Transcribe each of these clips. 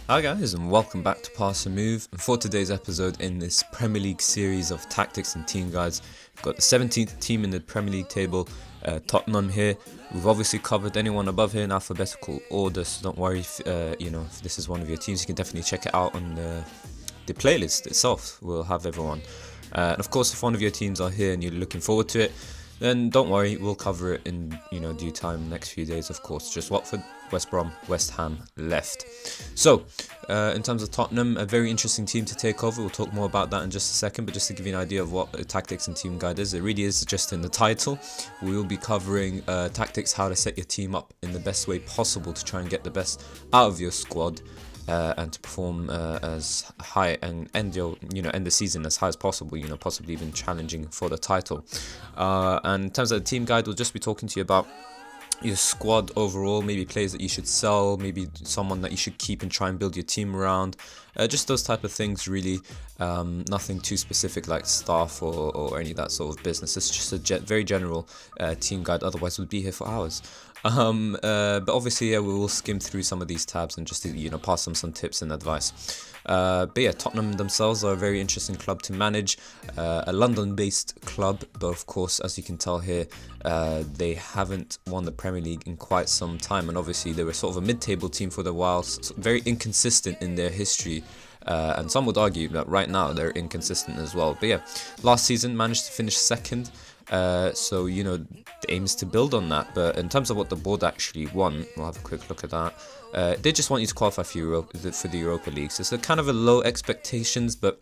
Hi guys, and welcome back to Pass and Move. And for today's episode in this Premier League series of tactics and team guides, we've got the 17th team in the Premier League table, Tottenham here. We've obviously covered anyone above here in alphabetical order, so don't worry if this is one of your teams. You can definitely check it out on the playlist itself. We'll have everyone. And of course, if one of your teams are here and you're looking forward to it, then don't worry, we'll cover it in due time next few days. Of course, just Watford, West Brom, West Ham left. So in terms of Tottenham, a very interesting team to take over. We'll talk more about that in just a second, but just to give you an idea of what the tactics and team guide is, it really is just in the title. We will be covering tactics, how to set your team up in the best way possible to try and get the best out of your squad. And to perform as high and end the season as high as possible, possibly even challenging for the title. And in terms of the team guide, we'll just be talking to you about your squad overall, maybe players that you should sell, maybe someone that you should keep and try and build your team around, just those type of things really. Nothing too specific like staff or any of that sort of business. It's just a very general team guide, otherwise we'd be here for hours. But obviously, we will skim through some of these tabs and just pass them some tips and advice. But yeah, Tottenham themselves are a very interesting club to manage, a London-based club, but of course, as you can tell here, they haven't won the Premier League in quite some time, and obviously they were sort of a mid-table team for a while, very inconsistent in their history. And some would argue that right now they're inconsistent as well. But yeah, last season managed to finish second. So the aim is to build on that. But in terms of what the board actually want, we'll have a quick look at that. They just want you to qualify for the Europa League. So it's kind of a low expectations, but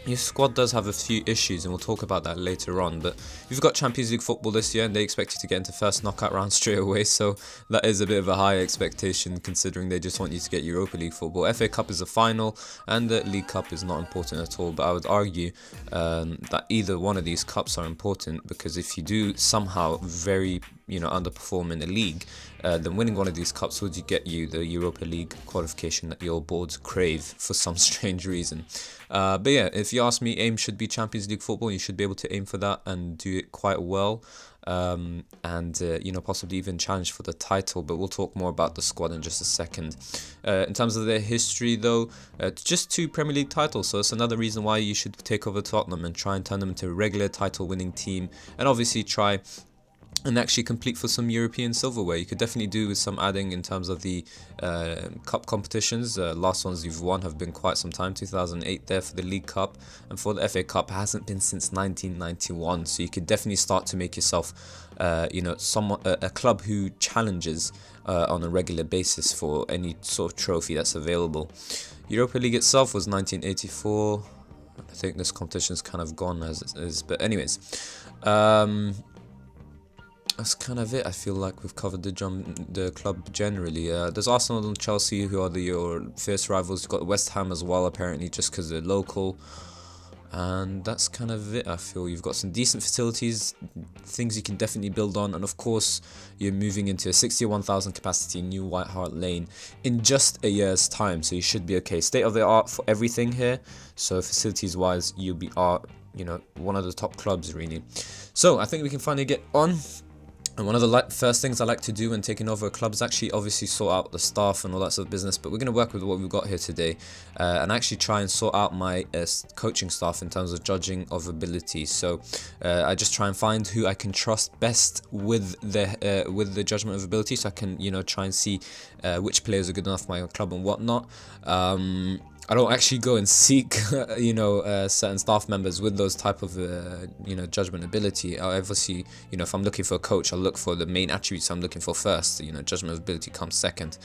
your squad does have a few issues, and we'll talk about that later on. But you've got Champions League football this year, and they expect you to get into first knockout round straight away. So that is a bit of a high expectation, considering they just want you to get Europa League football. FA Cup is a final, and the League Cup is not important at all. But I would argue that either one of these cups are important, because if you do somehow very underperform in the league, then winning one of these cups would get you the Europa League qualification that your boards crave for some strange reason. But yeah, if you ask me, aim should be Champions League football. You should be able to aim for that and do it quite well, and possibly even challenge for the title. But we'll talk more about the squad in just a second. In terms of their history, though, just 2 Premier League titles, so it's another reason why you should take over Tottenham and try and turn them into a regular title-winning team, and obviously try and actually complete for some European silverware. You could definitely do with some adding in terms of the cup competitions. Last ones you've won have been quite some time, 2008 there for the League Cup, and for the FA Cup hasn't been since 1991. So you could definitely start to make yourself a club who challenges on a regular basis for any sort of trophy that's available. Europa League itself was 1984. I think this competition's kind of gone as it is, but anyways, that's kind of it. I feel like we've covered the club generally. There's Arsenal and Chelsea, who are your fierce rivals. You've got West Ham as well, apparently, just because they're local. And that's kind of it. I feel you've got some decent facilities, things you can definitely build on. And of course, you're moving into a 61,000 capacity new White Hart Lane in just a year's time. So you should be okay. State of the art for everything here. So facilities wise, you'll be one of the top clubs really. So I think we can finally get on. And one of the first things I like to do when taking over a club is actually obviously sort out the staff and all that sort of business. But we're going to work with what we've got here today and actually try and sort out my coaching staff in terms of judging of ability. So I just try and find who I can trust best with the judgment of ability, so I can try and see which players are good enough for my club and whatnot. I don't actually go and seek, certain staff members with those type of, judgment ability. I obviously, if I'm looking for a coach, I'll look for the main attributes I'm looking for first. Judgment ability comes second.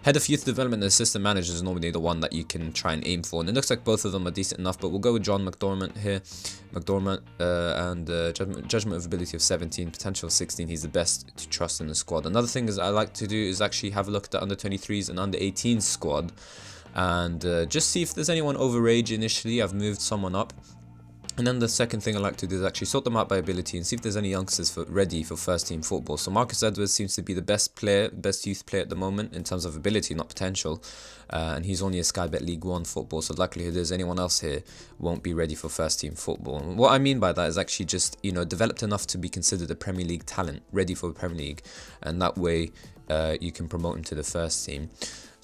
Head of youth development and assistant manager is normally the one that you can try and aim for, and it looks like both of them are decent enough. But we'll go with John McDormand here. And judgment of ability of 17, potential of 16. He's the best to trust in the squad. Another thing is I like to do is actually have a look at the under 23s and under 18s squad, and just see if there's anyone over age initially. I've moved someone up. And then the second thing I like to do is actually sort them out by ability and see if there's any youngsters ready for first team football. So Marcus Edwards seems to be the best youth player at the moment in terms of ability, not potential. And he's only a Sky Bet League 1 football, so likelihood is anyone else here won't be ready for first team football. And what I mean by that is actually just, developed enough to be considered a Premier League talent, ready for the Premier League. And that way you can promote him to the first team.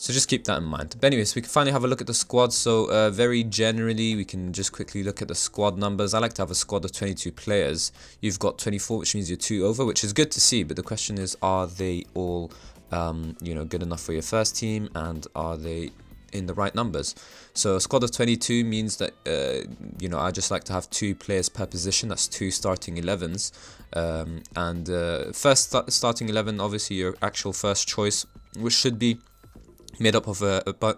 So just keep that in mind. But anyways, we can finally have a look at the squad. So very generally, we can just quickly look at the squad numbers. I like to have a squad of 22 players. You've got 24, which means you're 2 over, which is good to see. But the question is, are they all, good enough for your first team? And are they in the right numbers? So a squad of 22 means that, I just like to have 2 players per position. That's 2 starting 11s. First starting 11, obviously your actual first choice, which should be made up of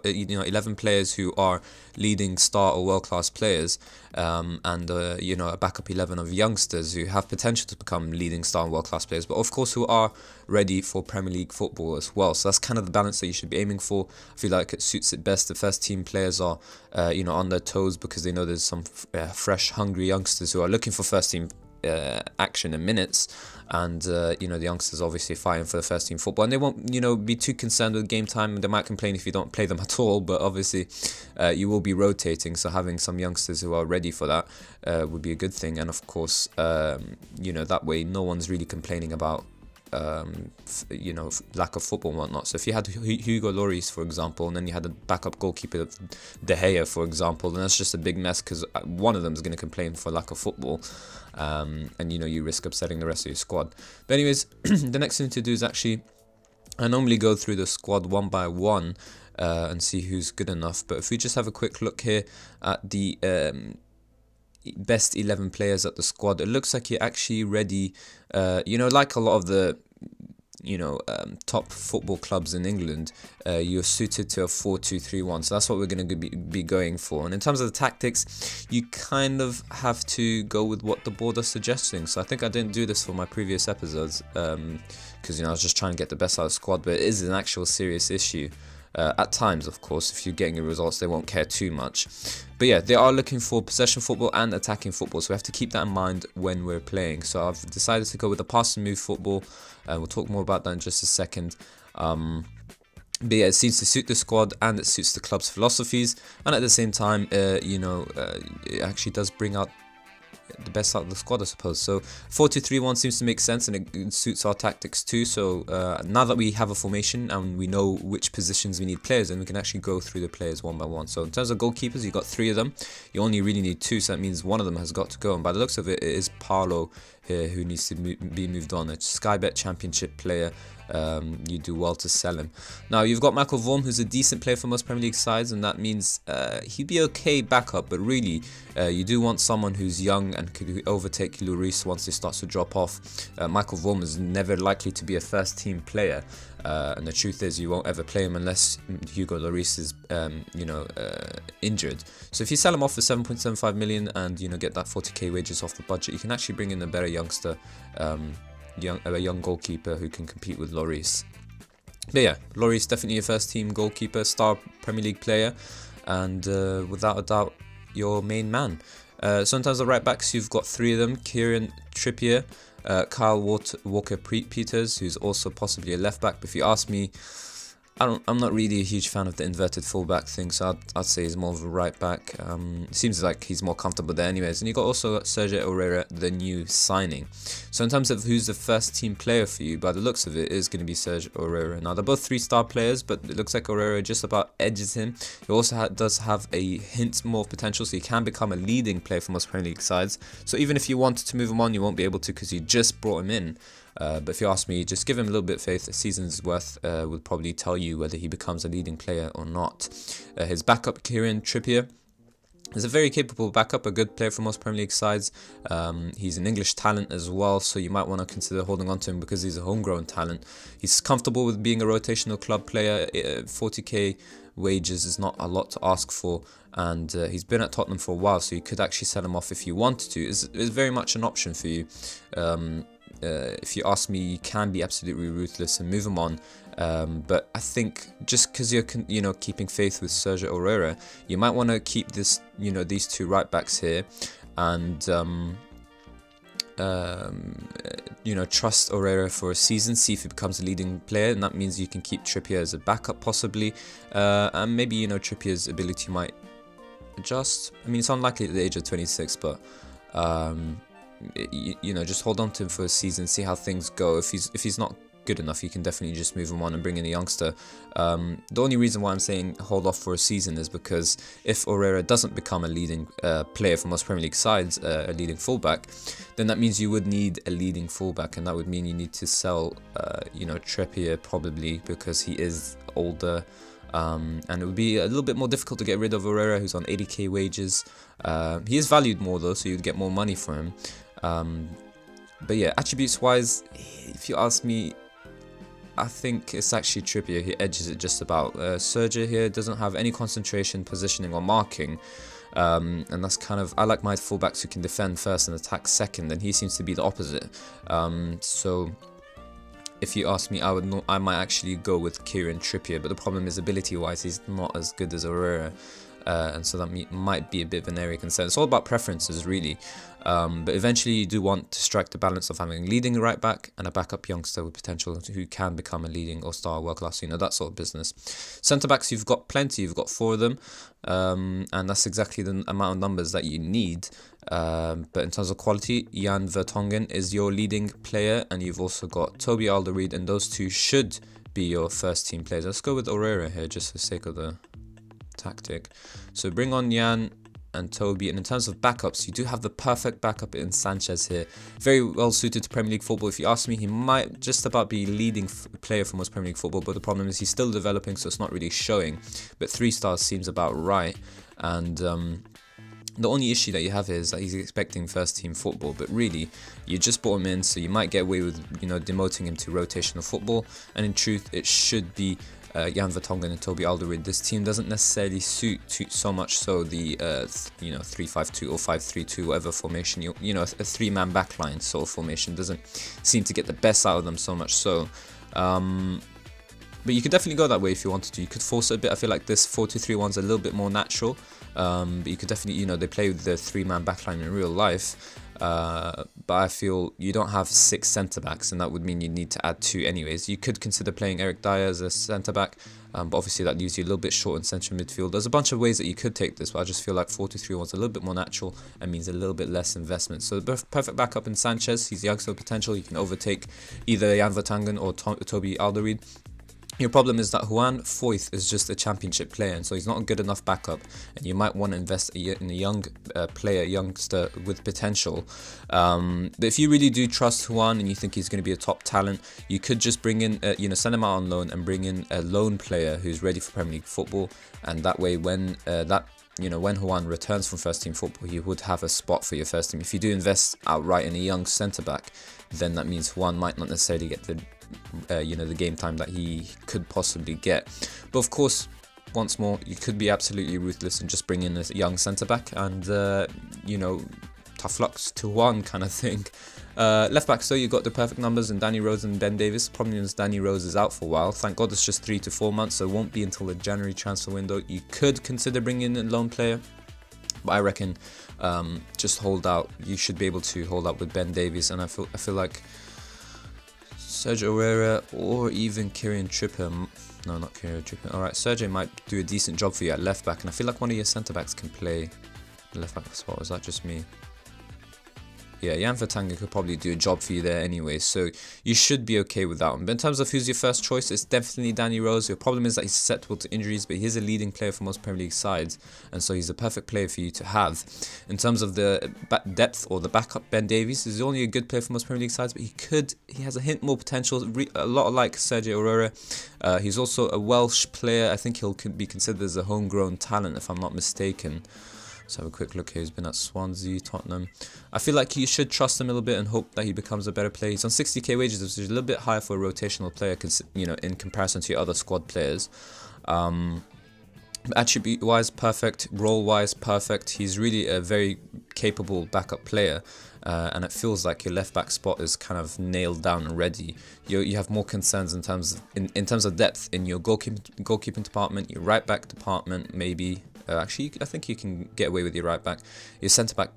11 players who are leading star or world-class players, a backup 11 of youngsters who have potential to become leading star and world-class players, but of course who are ready for Premier League football as well. So that's kind of the balance that you should be aiming for. I feel like it suits it best. The first team players are on their toes because they know there's some fresh, hungry youngsters who are looking for first team action and minutes, and the youngsters obviously fighting for the first team football, and they won't be too concerned with game time. They might complain if you don't play them at all, but obviously you will be rotating, so having some youngsters who are ready for that would be a good thing. And of course that way no one's really complaining about lack of football and whatnot. So if you had Hugo Lloris, for example, and then you had a backup goalkeeper of De Gea, for example, then that's just a big mess because one of them is going to complain for lack of football, and you risk upsetting the rest of your squad. But anyways, the next thing to do is actually, I normally go through the squad one by one and see who's good enough. But if we just have a quick look here at the best 11 players at the squad, it looks like you're actually ready, like a lot of the top football clubs in England, you're suited to a 4-2-3-1, so that's what we're going to be going for. And in terms of the tactics, you kind of have to go with what the board are suggesting. So I think I didn't do this for my previous episodes because I was just trying to get the best out of the squad, but it is an actual serious issue. At times, of course, if you're getting your results, they won't care too much. But yeah, they are looking for possession football and attacking football, so we have to keep that in mind when we're playing. So I've decided to go with the pass and move football. We'll talk more about that in just a second. But yeah, it seems to suit the squad and it suits the club's philosophies, and at the same time, it actually does bring out the best out of the squad, I suppose. So 4-2-3-1 seems to make sense, and it suits our tactics too. So now that we have a formation and we know which positions we need players in, we can actually go through the players one by one. So in terms of goalkeepers, you've got 3 of them. You only really need 2, so that means one of them has got to go, and by the looks of it, it is Paolo here who needs to be moved on. It's Sky Bet Championship player. You do well to sell him. Now you've got Michael Vorm, who's a decent player for most Premier League sides, and that means he'd be okay backup, but really you do want someone who's young and could overtake Lloris once he starts to drop off. Michael Vorm is never likely to be a first team player, and the truth is you won't ever play him unless Hugo Lloris is injured. So if you sell him off for 7.75 million and get that 40k wages off the budget, you can actually bring in a better youngster, a young goalkeeper who can compete with Lloris. But yeah, Lloris definitely a first team goalkeeper, star Premier League player, and without a doubt your main man. So in terms of right backs, you've got 3 of them: Kieran Trippier, Kyle Walker-Peters, who's also possibly a left back. But if you ask me, I'm not really a huge fan of the inverted fullback thing, so I'd say he's more of a right back. It seems like he's more comfortable there anyways. And you got also Sergio Aurier, the new signing. So in terms of who's the first team player for you, by the looks of it, is going to be Sergio Aurier. Now they're both 3-star players, but it looks like Aurier just about edges him. He also does have a hint more of potential, so he can become a leading player for most Premier League sides. So even if you wanted to move him on, you won't be able to because you just brought him in. But if you ask me, just give him a little bit of faith. A season's worth will probably tell you whether he becomes a leading player or not. His backup, Kieran Trippier, is a very capable backup, a good player for most Premier League sides. He's an English talent as well, so you might want to consider holding on to him because he's a homegrown talent. He's comfortable with being a rotational club player. 40k wages is not a lot to ask for, and he's been at Tottenham for a while, so you could actually sell him off if you wanted to. It's very much an option for you. If you ask me, you can be absolutely ruthless and move him on, but I think just because you're keeping faith with Sergio Aurier, you might want to keep this these 2 right backs here, and trust Aurier for a season, see if he becomes a leading player, and that means you can keep Trippier as a backup possibly, and maybe Trippier's ability might adjust. I mean, it's unlikely at the age of 26, but just hold on to him for a season, see how things go. If he's not good enough, you can definitely just move him on and bring in a youngster. The only reason why I'm saying hold off for a season is because if Herrera doesn't become a leading player for most Premier League sides, a leading fullback, then that means you would need a leading fullback, and that would mean you need to sell, Trippier probably, because he is older. And it would be a little bit more difficult to get rid of Herrera, who's on 80k wages. He is valued more though, so you'd get more money for him. But yeah, attributes wise, if you ask me, I think it's actually Trippier. He edges it just about. Sergio here doesn't have any concentration, positioning or marking. And that's kind of, I like my fullbacks who can defend first and attack second, and he seems to be the opposite. So if you ask me, I might actually go with Kieran Trippier, but the problem is ability-wise, he's not as good as Herrera, and so that might be a bit of an area of concern. It's all about preferences, really. But eventually, you do want to strike the balance of having a leading right back and a backup youngster with potential who can become a leading or star world class, that sort of business. Centre backs, you've got plenty. You've got 4 of them, and that's exactly the amount of numbers that you need. But in terms of quality, Jan Vertonghen is your leading player, and you've also got Toby Alderweireld, and those two should be your first team players. Let's go with Herrera here, just for the sake of the tactic. So bring on Jan and Toby, and in terms of backups, you do have the perfect backup in Sanchez here. Very well suited to Premier League football. If you ask me, he might just about be leading player for most Premier League football, but the problem is he's still developing, so it's not really showing. But 3 stars seems about right, and the only issue that you have here is that he's expecting first team football, but really you just brought him in, so you might get away with demoting him to rotational football, and in truth it should be Jan Vertonghen and Toby Alderweireld. This team doesn't necessarily suit so much so the 3-5-2 or 5-3-2, whatever formation, a 3-man backline sort of formation doesn't seem to get the best out of them so much so. But you could definitely go that way if you wanted to. You could force it a bit. I feel like this 4-2-3-1's a little bit more natural. But you could definitely, they play with the 3-man backline in real life. But I feel you don't have 6 centre-backs, and that would mean you need to add 2 anyways. You could consider playing Eric Dyer as a centre-back, but obviously that leaves you a little bit short in central midfield. There's a bunch of ways that you could take this, but I just feel like 4-2-3-1's a little bit more natural and means a little bit less investment. So the perfect backup in Sanchez. He's youngster potential. You can overtake either Jan Vertonghen or Toby Alderweireld. Your problem is that Juan Foyth is just a championship player, and so he's not a good enough backup, and you might want to invest in a young youngster with potential. But if you really do trust Juan and you think he's going to be a top talent, you could just bring in, send him out on loan and bring in a loan player who's ready for Premier League football, and that way when when Juan returns from first team football, you would have a spot for your first team. If you do invest outright in a young centre back, then that means Juan might not necessarily get the game time that he could possibly get. But of course, once more, you could be absolutely ruthless and just bring in a young centre back, and tough luck to Juan kind of thing. Left back, so you got the perfect numbers in Danny Rose and Ben Davies. Problem is Danny Rose is out for a while. Thank God it's just 3 to 4 months, so it won't be until the January transfer window. You could consider bringing in a loan player, but I reckon just hold out. You should be able to hold out with Ben Davies, and I feel like Sergio Herrera or even Kieran Trippier. No, not Kieran Trippier. Alright, Sergio might do a decent job for you at left back, and I feel like one of your centre backs can play the left back spot. Was that just me? Yeah, Jan Vertonghen could probably do a job for you there anyway, so you should be okay with that one. But in terms of who's your first choice, it's definitely Danny Rose. Your problem is that he's susceptible to injuries, but he's a leading player for most Premier League sides, and so he's a perfect player for you to have. In terms of the depth or the backup, Ben Davies is only a good player for most Premier League sides, but he has a hint more potential, a lot like Sergio Herrera. He's also a Welsh player. I think he'll be considered as a homegrown talent, if I'm not mistaken. Let's have a quick look here. He's been at Swansea, Tottenham. I feel like you should trust him a little bit and hope that he becomes a better player. He's on 60k wages, which is a little bit higher for a rotational player, in comparison to your other squad players. Attribute-wise, perfect. Role-wise, perfect. He's really a very capable backup player. And it feels like your left back spot is kind of nailed down and ready. You have more concerns in terms of depth in your goalkeeping department, your right back department, maybe. Actually, I think you can get away with your right back, your centre back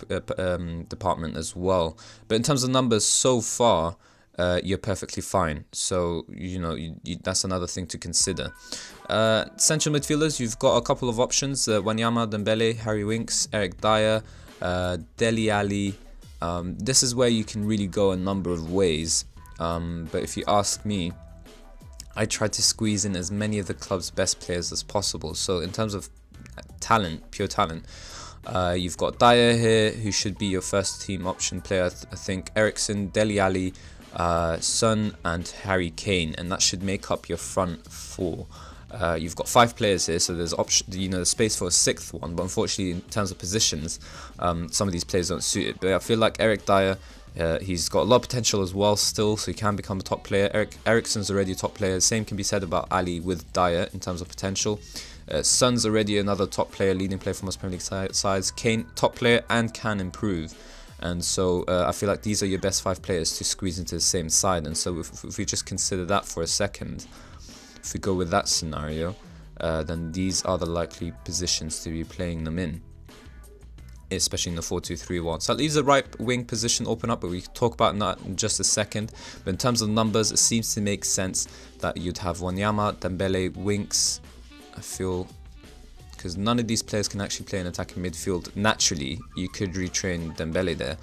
department as well. But in terms of numbers so far, you're perfectly fine. So that's another thing to consider. Central midfielders, you've got a couple of options: Wanyama, Dembele, Harry Winks, Eric Dyer, Dele Alli. This is where you can really go a number of ways. But if you ask me, I tried to squeeze in as many of the club's best players as possible. So in terms of talent, pure talent, you've got Dyer here, who should be your first team option player. I think Eriksen, Dele Alli, Son and Harry Kane, and that should make up your front four. You've got 5 players here, so there's the space for a 6th one, but unfortunately in terms of positions, some of these players don't suit it. But I feel like Eric Dyer, he's got a lot of potential as well still, so he can become a top player. Eriksen's already a top player. Same can be said about Ali with Dyer in terms of potential. Son's already another top player, leading player for most Premier League sides. Kane, top player and can improve. And so I feel like these are your best 5 players to squeeze into the same side. And so if we just consider that for a second, if we go with that scenario, then these are the likely positions to be playing them in, especially in the 4-2-3-1. So that leaves the right wing position open up, but we can talk about that in just a second. But in terms of numbers, it seems to make sense that you'd have Wanyama, Dembele, Winks. I feel, because none of these players can actually play in attacking midfield. Naturally, you could retrain Dembele there.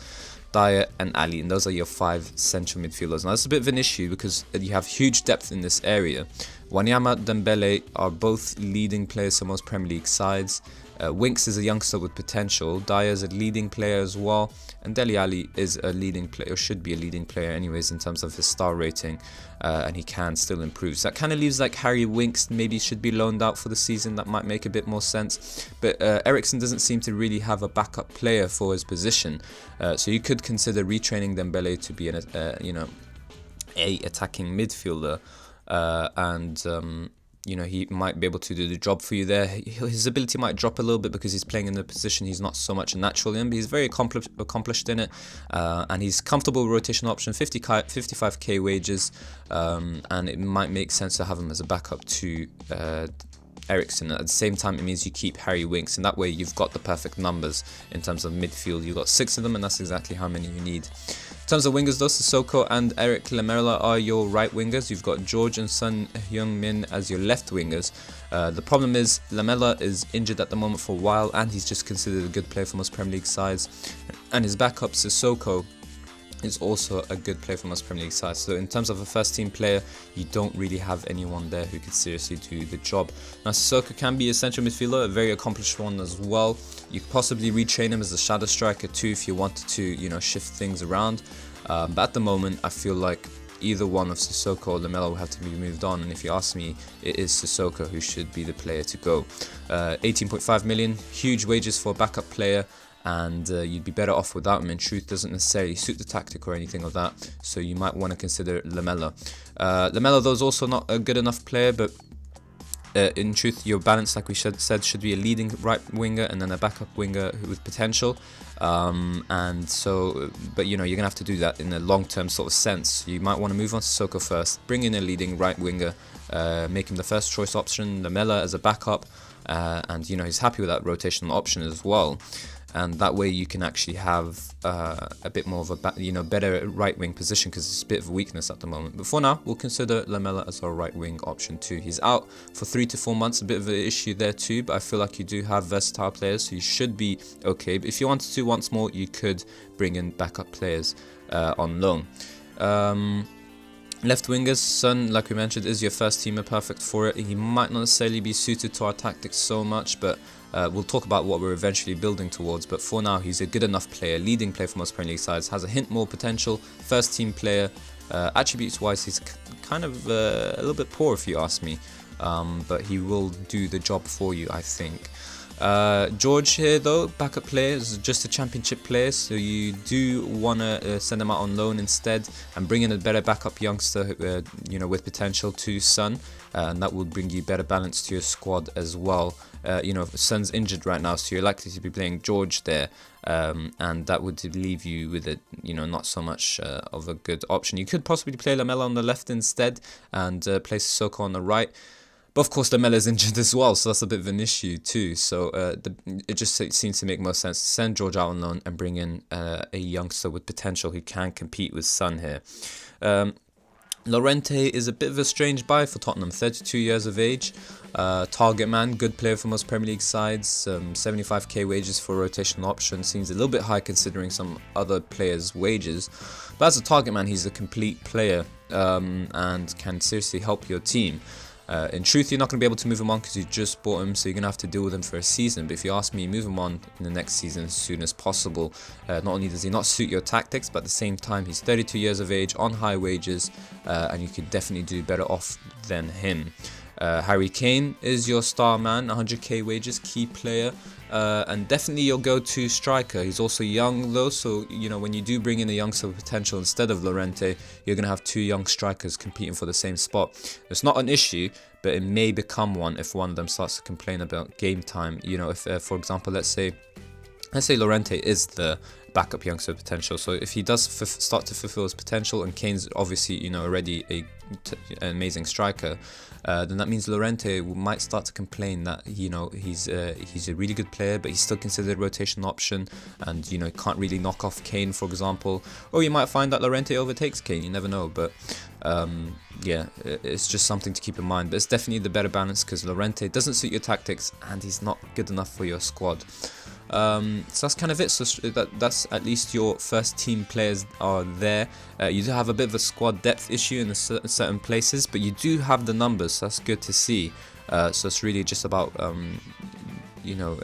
Dyer and Ali, and those are your 5 central midfielders. Now, that's a bit of an issue because you have huge depth in this area. Wanyama, Dembele are both leading players for most Premier League sides. Winks is a youngster with potential. Dyer is a leading player as well, and Dele Alli is a leading player, or should be a leading player anyways in terms of his star rating, and he can still improve. So that kind of leaves like Harry Winks maybe should be loaned out for the season. That might make a bit more sense. But Eriksen doesn't seem to really have a backup player for his position, so you could consider retraining Dembele to be an a attacking midfielder, and he might be able to do the job for you there. His ability might drop a little bit because he's playing in a position he's not so much a natural in, but he's very accomplished in it, and he's comfortable with rotation option, 55k wages, and it might make sense to have him as a backup to Eriksen. At the same time, it means you keep Harry Winks, and that way you've got the perfect numbers in terms of midfield. You've got 6 of them, and that's exactly how many you need. In terms of wingers though, Sissoko and Eric Lamela are your right wingers. You've got George and Son Heung-min as your left wingers. The problem is Lamela is injured at the moment for a while, and he's just considered a good player for most Premier League sides. And his backup Sissoko is also a good player for most Premier League sides. So in terms of a first team player, you don't really have anyone there who could seriously do the job. Now Sissoko can be a central midfielder, a very accomplished one as well. You could possibly retrain him as a shadow striker too if you wanted to, shift things around. But at the moment, I feel like either one of Sissoko or Lamela will have to be moved on. And if you ask me, it is Sissoko who should be the player to go. 18.5 million, huge wages for a backup player. And you'd be better off without him. In truth, doesn't necessarily suit the tactic or anything of that, so you might want to consider Lamela. Lamela though is also not a good enough player, but in truth your balance, like we said, should be a leading right winger and then a backup winger with potential, and so, but you're gonna have to do that in a long-term sort of sense. You might want to move on to Sissoko first, bring in a leading right winger, make him the first choice option, Lamela as a backup, and he's happy with that rotational option as well. And that way you can actually have a bit more of a better right wing position, because it's a bit of a weakness at the moment. But for now, we'll consider Lamela as our right wing option too. He's out for 3 to 4 months, a bit of an issue there too, but I feel like you do have versatile players, so you should be okay. But if you wanted to once more, you could bring in backup players on loan. Left wingers, Son, like we mentioned, is your first teamer, perfect for it. He might not necessarily be suited to our tactics so much, but we'll talk about what we're eventually building towards. But for now, he's a good enough player, leading player for most Premier League sides, has a hint more potential, first team player. Attributes wise, he's kind of a little bit poor if you ask me, but he will do the job for you, I think. George here though, backup player, is just a championship player, so you do want to send him out on loan instead and bring in a better backup youngster with potential to Son, and that will bring you better balance to your squad as well. Son's injured right now, so you're likely to be playing George there, and that would leave you with not so much of a good option. You could possibly play Lamela on the left instead and play Sissoko on the right. But of course, Lamela is injured as well, so that's a bit of an issue too. So it just seems to make most sense to send George out on loan and bring in a youngster with potential who can compete with Son here. Llorente is a bit of a strange buy for Tottenham, 32 years of age. Target man, good player for most Premier League sides. 75k wages for a rotational option seems a little bit high considering some other players' wages. But as a target man, he's a complete player and can seriously help your team. In truth, you're not going to be able to move him on because you just bought him, so you're going to have to deal with him for a season. But if you ask me, move him on in the next season as soon as possible. Not only does he not suit your tactics, but at the same time, he's 32 years of age, on high wages, and you could definitely do better off than him. Harry Kane is your star man, 100k wages, key player, and definitely your go-to striker. He's also young though, so you know when you do bring in a youngster with potential instead of Llorente, you're going to have two young strikers competing for the same spot. It's not an issue, but it may become one if one of them starts to complain about game time. You know, if for example, let's say Llorente is the backup youngster potential, so if he does start to fulfill his potential, and Kane's obviously, you know, already an amazing striker, then that means Llorente might start to complain that, you know, he's a really good player, but he's still considered a rotation option, and you know, can't really knock off Kane, for example. Or you might find that Llorente overtakes Kane, you never know. But yeah, it's just something to keep in mind. But it's definitely the better balance because Llorente doesn't suit your tactics and he's not good enough for your squad. So that's kind of it. So that's at least your first team players are there. You do have a bit of a squad depth issue in certain places, but you do have the numbers, so that's good to see. So it's really just about you know,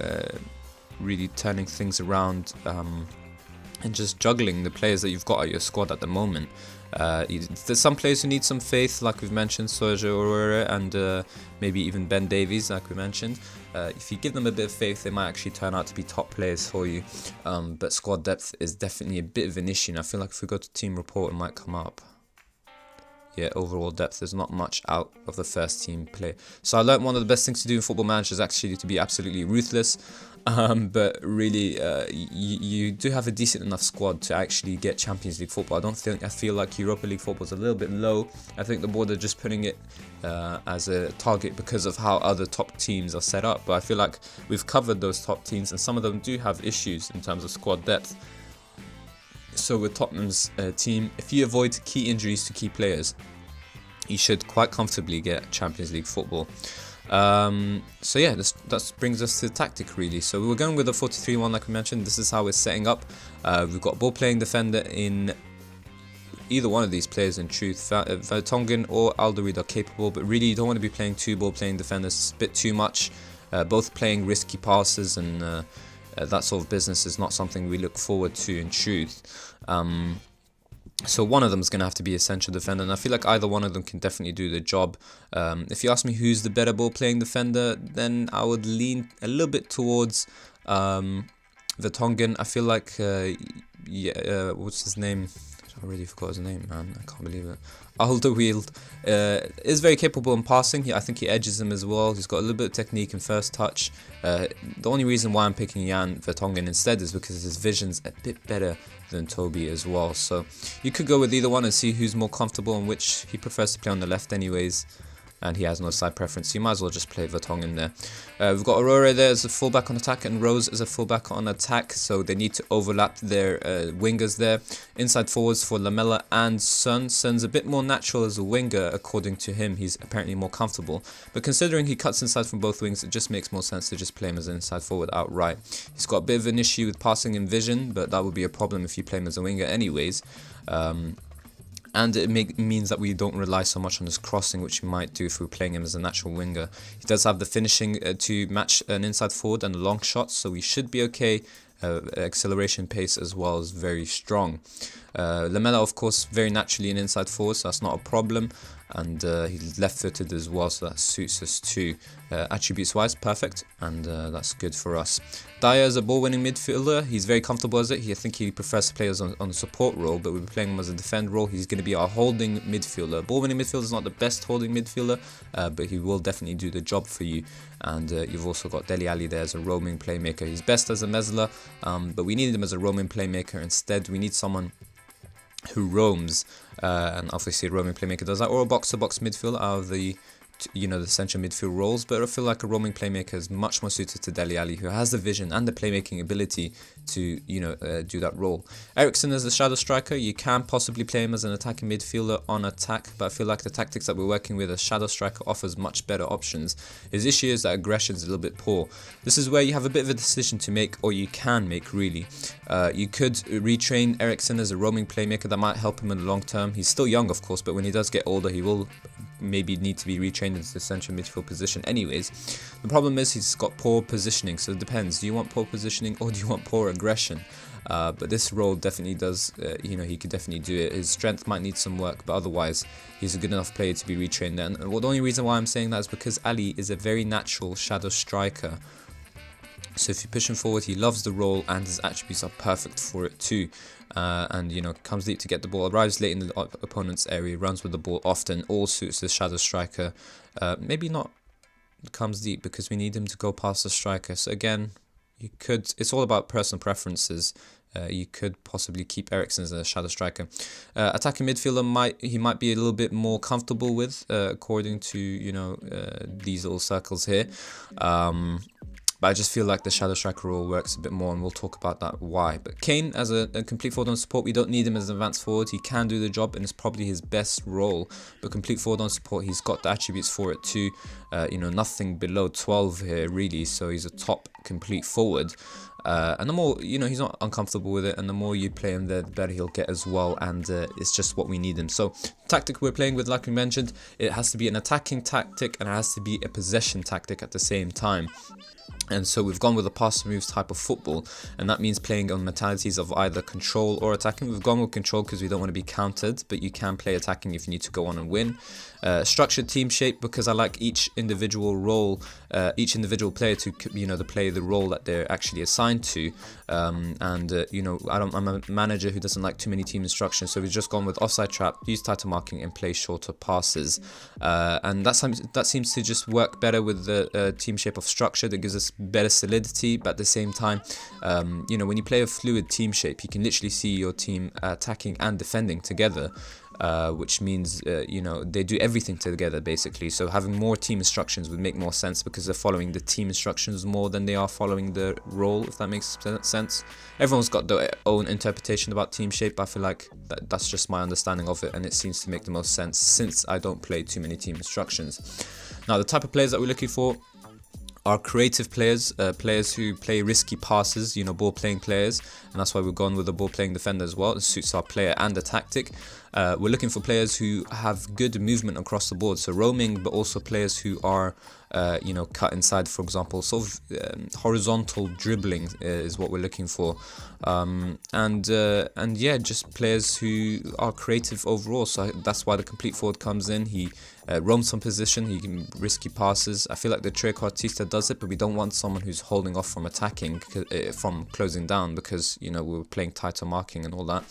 really turning things around and just juggling the players that you've got at your squad at the moment. There's some players who need some faith, like we've mentioned, Sergio Aurier and maybe even Ben Davies, like we mentioned. If you give them a bit of faith, they might actually turn out to be top players for you. But squad depth is definitely a bit of an issue, and I feel like if we go to team report, it might come up. Yeah, overall depth, there's not much out of the first team play. So I learned one of the best things to do in Football Manager is actually to be absolutely ruthless. But really, you do have a decent enough squad to actually get Champions League football. I feel like Europa League football is a little bit low. I think the board are just putting it as a target because of how other top teams are set up. But I feel like we've covered those top teams, and some of them do have issues in terms of squad depth. So with Tottenham's team, if you avoid key injuries to key players, you should quite comfortably get Champions League football. So yeah, that brings us to the tactic really. So we were going with a 4-3-1 like we mentioned. This is how we're setting up. We've got ball playing defender in either one of these players in truth. Vertonghen or Alderweireld are capable, but really you don't want to be playing two ball playing defenders. It's a bit too much. Both playing risky passes and that sort of business is not something we look forward to in truth. So one of them is going to have to be a central defender, and I feel like either one of them can definitely do the job. If you ask me who's the better ball playing defender, then I would lean a little bit towards Vertonghen. I feel like what's his name? I already forgot his name, man. I can't believe it. Alderweireld is very capable in passing. I think he edges him as well. He's got a little bit of technique and first touch. The only reason why I'm picking Jan Vertonghen instead is because his vision's a bit better than Toby as well. So you could go with either one and see who's more comfortable and which he prefers to play on the left anyways. And he has no side preference, so you might as well just play Vertonghen there. We've got Aurora there as a fullback on attack and Rose as a fullback on attack, so they need to overlap their wingers there. Inside forwards for Lamela and Son. Son's a bit more natural as a winger, according to him. He's apparently more comfortable. But considering he cuts inside from both wings, it just makes more sense to just play him as an inside forward outright. He's got a bit of an issue with passing and vision, but that would be a problem if you play him as a winger anyways. And it means that we don't rely so much on his crossing, which we might do if we were playing him as a natural winger. He does have the finishing to match an inside forward and long shots, so we should be okay. Acceleration pace as well is very strong. Lamela, of course, very naturally an inside forward, so that's not a problem. And he's left-footed as well, so that suits us too. Attributes-wise, perfect, and that's good for us. Dyer is a ball-winning midfielder. He's very comfortable as it. I think he prefers to play us on a support role, but we'll be playing him as a defend role. He's going to be our holding midfielder. Ball-winning midfielder is not the best holding midfielder, but he will definitely do the job for you. And you've also got Dele Alli there as a roaming playmaker. He's best as a Mesler, but we needed him as a roaming playmaker instead. We need someone who roams, and obviously a roaming playmaker does that, or a box-to-box midfielder out of the the central midfield roles, but I feel like a roaming playmaker is much more suited to Dele Alli, who has the vision and the playmaking ability to do that role. Eriksen as a shadow striker, you can possibly play him as an attacking midfielder on attack, but I feel like the tactics that we're working with, a shadow striker offers much better options. His issue is that aggression is a little bit poor. This is where you have a bit of a decision to make, or you can make really. You could retrain Eriksen as a roaming playmaker. That might help him in the long term. He's still young, of course, but when he does get older, he will maybe need to be retrained into the central midfield position anyways. The problem is he's got poor positioning, so it depends. Do you want poor positioning or do you want poor aggression? But this role definitely does, he could definitely do it. His strength might need some work, but otherwise he's a good enough player to be retrained. And the only reason why I'm saying that is because Ali is a very natural shadow striker. So if you push him forward, he loves the role and his attributes are perfect for it too. And comes deep to get the ball, arrives late in the opponent's area, runs with the ball often, all suits the shadow striker. Maybe not comes deep because we need him to go past the striker. So again, it's all about personal preferences. You could possibly keep Eriksen as a shadow striker. Attacking midfielder might be a little bit more comfortable with, according to these little circles here. But I just feel like the shadow striker role works a bit more, and we'll talk about that why. But Kane as a complete forward on support, we don't need him as an advanced forward. He can do the job, and it's probably his best role. But complete forward on support, he's got the attributes for it too. Nothing below 12 here really, so he's a top complete forward. And the more, he's not uncomfortable with it, and the more you play him, the better he'll get as well, and it's just what we need him. So, tactic we're playing with, like we mentioned, it has to be an attacking tactic, and it has to be a possession tactic at the same time. And so we've gone with a pass moves type of football, and that means playing on mentalities of either control or attacking. We've gone with control because we don't want to be countered, but you can play attacking if you need to go on and win. Structured team shape, because I like each individual role, each individual player to to play the role that they're actually assigned to. I'm a manager who doesn't like too many team instructions, so we've just gone with offside trap, use title marking, and play shorter passes. And that seems to just work better with the team shape of structure. That gives us better solidity, but at the same time, when you play a fluid team shape, you can literally see your team attacking and defending together. Which means they do everything together basically. So having more team instructions would make more sense because they're following the team instructions more than they are following the role, if that makes sense. Everyone's got their own interpretation about team shape, but I feel like that's just my understanding of it, and it seems to make the most sense since I don't play too many team instructions. Now, the type of players that we're looking for are creative players, players who play risky passes, ball playing players, and that's why we've gone with a ball playing defender as well. It suits our player and the tactic. We're looking for players who have good movement across the board, so roaming, but also players who are cut inside, for example, sort of horizontal dribbling is what we're looking for. Just players who are creative overall. So that's why the complete forward comes in. He roams from position, he can risky passes. I feel like the trequartista does it, but we don't want someone who's holding off from attacking, from closing down, because we're playing tighter marking and all that.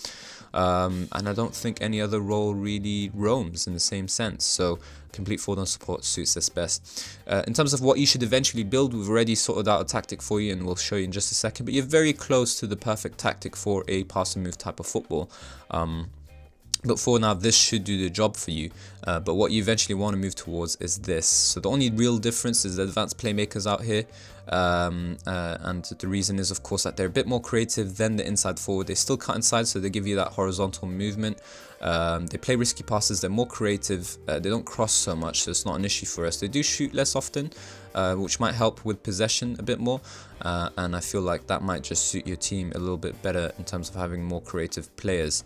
And I don't think any other role really roams in the same sense, so complete forward on support suits us best. In terms of what you should eventually build, we've already sorted out a tactic for you, and we'll show you in just a second, but you're very close to the perfect tactic for a pass and move type of football. But for now, this should do the job for you. But what you eventually want to move towards is this. So the only real difference is the advanced playmakers out here. And the reason is, of course, that they're a bit more creative than the inside forward. They still cut inside, so they give you that horizontal movement. They play risky passes. They're more creative. They don't cross so much, so it's not an issue for us. They do shoot less often, which might help with possession a bit more. And I feel like that might just suit your team a little bit better in terms of having more creative players.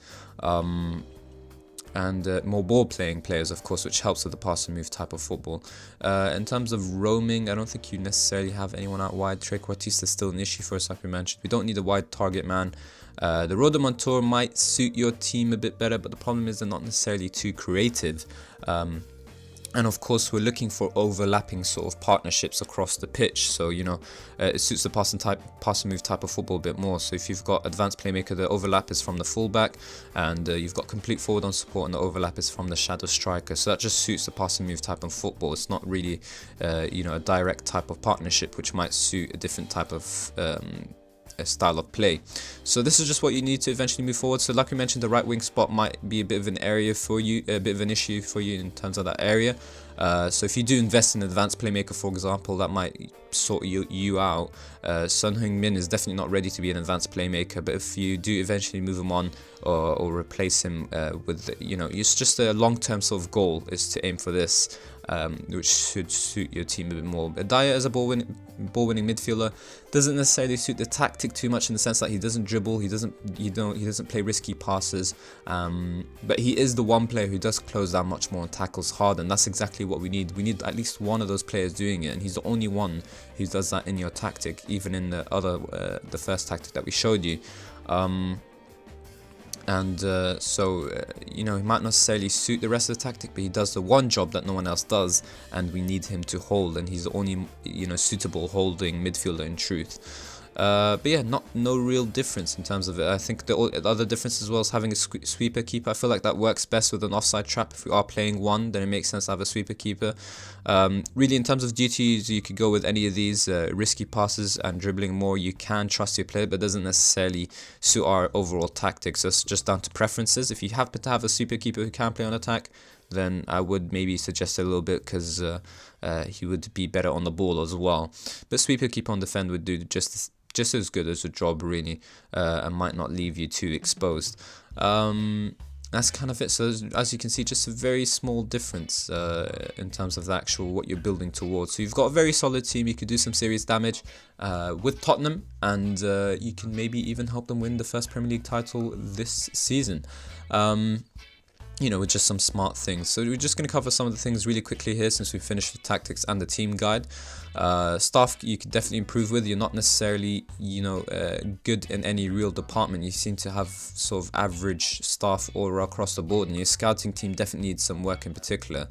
And more ball playing players, of course, which helps with the pass and move type of football. In terms of roaming, I don't think you necessarily have anyone out wide. Trequartista is still an issue for us, like we mentioned. We don't need a wide target man. The Rodomontor might suit your team a bit better, but the problem is they're not necessarily too creative. And of course, we're looking for overlapping sort of partnerships across the pitch. So, it suits the pass and move type of football a bit more. So if you've got advanced playmaker, the overlap is from the fullback, and you've got complete forward on support, and the overlap is from the shadow striker. So that just suits the pass and move type of football. It's not really, a direct type of partnership, which might suit a different type of style of play. So this is just what you need to eventually move forward. So like we mentioned, the right wing spot might be a bit of an area for you, a bit of an issue for you in terms of that area. So if you do invest in an advanced playmaker, for example, that might sort you out. Son Heung-min is definitely not ready to be an advanced playmaker, but if you do eventually move him on or replace him with, it's just a long-term sort of goal is to aim for this, which should suit your team a bit more. But Dyer as a ball-winning midfielder doesn't necessarily suit the tactic too much, in the sense that he doesn't dribble, he doesn't play risky passes, but he is the one player who does close down much more and tackles hard, and that's exactly what we need. We need at least one of those players doing it, and he's the only one who does that in your tactic, even in the first tactic that we showed you. He might not necessarily suit the rest of the tactic, but he does the one job that no one else does, and we need him to hold, and he's the only suitable holding midfielder in truth. But yeah, no real difference in terms of it. I think the other difference as well is having a sweeper keeper. I feel like that works best with an offside trap. If we are playing one, then it makes sense to have a sweeper keeper. Really, in terms of duties, you could go with any of these. Risky passes and dribbling more, you can trust your player, but it doesn't necessarily suit our overall tactics. So it's just down to preferences. If you happen to have a sweeper keeper who can play on attack, then I would maybe suggest it a little bit, because he would be better on the ball as well. But sweeper keeper on defend would do just as good as a job, really, and might not leave you too exposed. That's kind of it. So as you can see, just a very small difference in terms of the actual what you're building towards. So you've got a very solid team. You could do some serious damage with Tottenham, and you can maybe even help them win the first Premier League title this season. With just some smart things. So we're just going to cover some of the things really quickly here, since we finished the tactics and the team guide. Staff you could definitely improve with. You're not necessarily, good in any real department. You seem to have sort of average staff all across the board, and your scouting team definitely needs some work in particular.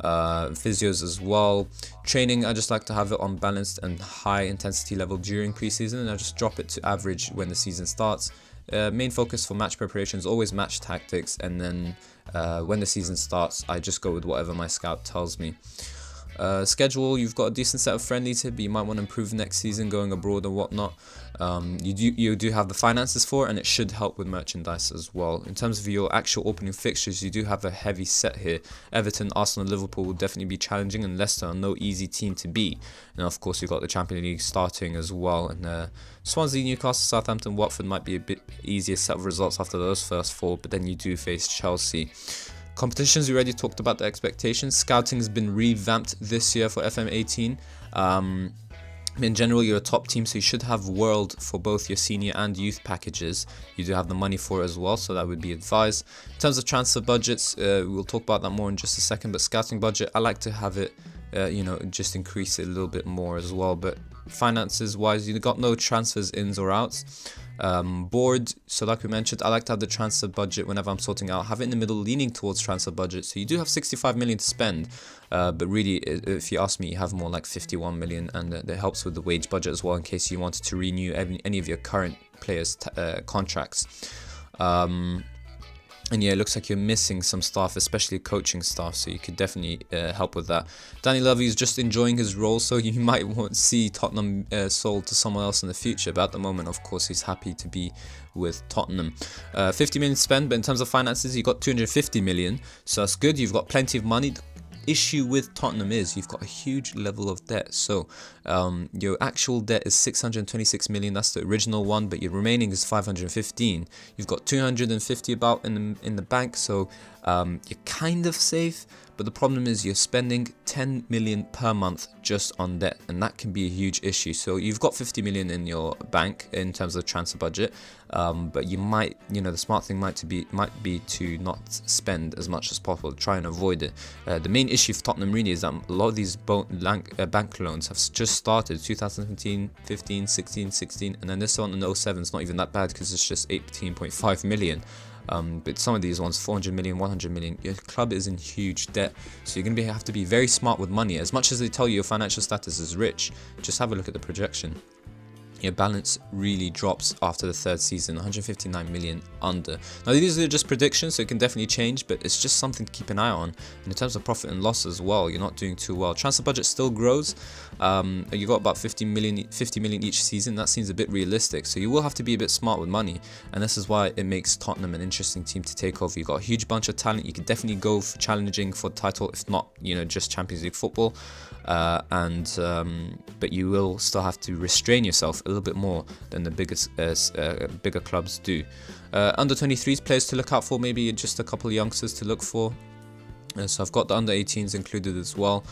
Physios as well. Training, I just like to have it on balanced and high intensity level during preseason, and I just drop it to average when the season starts. Main focus for match preparation is always match tactics, and then when the season starts, I just go with whatever my scout tells me. Schedule, you've got a decent set of friendlies here, but you might want to improve next season going abroad and whatnot. You do have the finances for it, and it should help with merchandise as well. In terms of your actual opening fixtures, you do have a heavy set here. Everton, Arsenal, Liverpool will definitely be challenging, and Leicester are no easy team to beat. And of course, you've got the Champions League starting as well, and Swansea, Newcastle, Southampton, Watford might be a bit easier set of results after those first four, but then you do face Chelsea. Competitions, we already talked about the expectations. Scouting has been revamped this year for FM18. In general, you're a top team, so you should have world for both your senior and youth packages. You do have the money for it as well, so that would be advised. In terms of transfer budgets, we'll talk about that more in just a second, but scouting budget, I like to have it, just increase it a little bit more as well. But finances wise, you've got no transfers ins or outs. Board, so like we mentioned, I like to have the transfer budget whenever I'm sorting out, have it in the middle, leaning towards transfer budget. So you do have 65 million to spend, but really, if you ask me, you have more like 51 million, and that helps with the wage budget as well, in case you wanted to renew any of your current players' contracts. And yeah, it looks like you're missing some staff, especially coaching staff, so you could definitely help with that. Danny Levy is just enjoying his role, so you might want to see Tottenham sold to someone else in the future, but at the moment, of course, he's happy to be with Tottenham. 50 million to spend, but in terms of finances, you've got 250 million, so that's good. You've got plenty of money. Issue with Tottenham is you've got a huge level of debt. So your actual debt is 626 million. That's the original one, but your remaining is 515. You've got 250 about in the bank, so you're kind of safe. But the problem is you're spending 10 million per month just on debt, and that can be a huge issue. So you've got 50 million in your bank in terms of transfer budget, but you might, the smart thing might be to not spend as much as possible, try and avoid it. The main issue for Tottenham really is that a lot of these bank loans have just started 2017, 15, 16, and then this one in 07 is not even that bad because it's just 18.5 million. But some of these ones, 400 million, 100 million, your club is in huge debt, so you're going to have to be very smart with money. As much as they tell you your financial status is rich, just have a look at the projection. your balance really drops after the third season, 159 million under. Now these are just predictions, so it can definitely change, but it's just something to keep an eye on. And in terms of profit and loss as well, you're not doing too well. Transfer budget still grows. You got about 50 million each season. That seems a bit realistic, so you will have to be a bit smart with money, and this is why it makes Tottenham an interesting team to take over. You've got a huge bunch of talent. You can definitely go for challenging for the title, if not, just Champions League football. But you will still have to restrain yourself a little bit more than the bigger clubs do. Under 23s players to look out for, maybe just a couple of youngsters to look for. So I've got the under 18s included as well.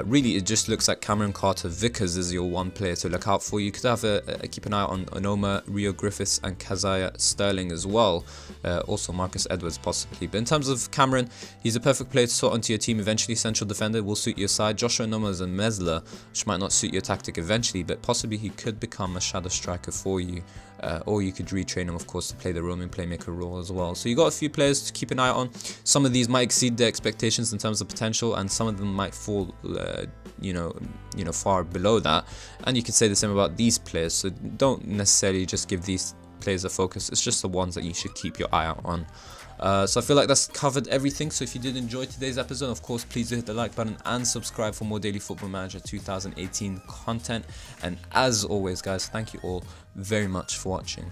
Really, it just looks like Cameron Carter-Vickers is your one player to look out for. You could have keep an eye on Onoma, Rio Griffiths and Kazaya Sterling as well. Also Marcus Edwards possibly. But in terms of Cameron, he's a perfect player to sort onto your team eventually. Central defender will suit your side. Joshua Onoma is a Mesler, which might not suit your tactic eventually, but possibly he could become a shadow striker for you. Or you could retrain him, of course, to play the roaming playmaker role as well. So you got a few players to keep an eye on. Some of these might exceed their expectations in terms of potential, and some of them might fall, far below that. And you could say the same about these players. So don't necessarily just give these players a focus. It's just the ones that you should keep your eye out on. So I feel like that's covered everything. So if you did enjoy today's episode, of course, please do hit the like button and subscribe for more Daily Football Manager 2018 content. And as always, guys, thank you all very much for watching.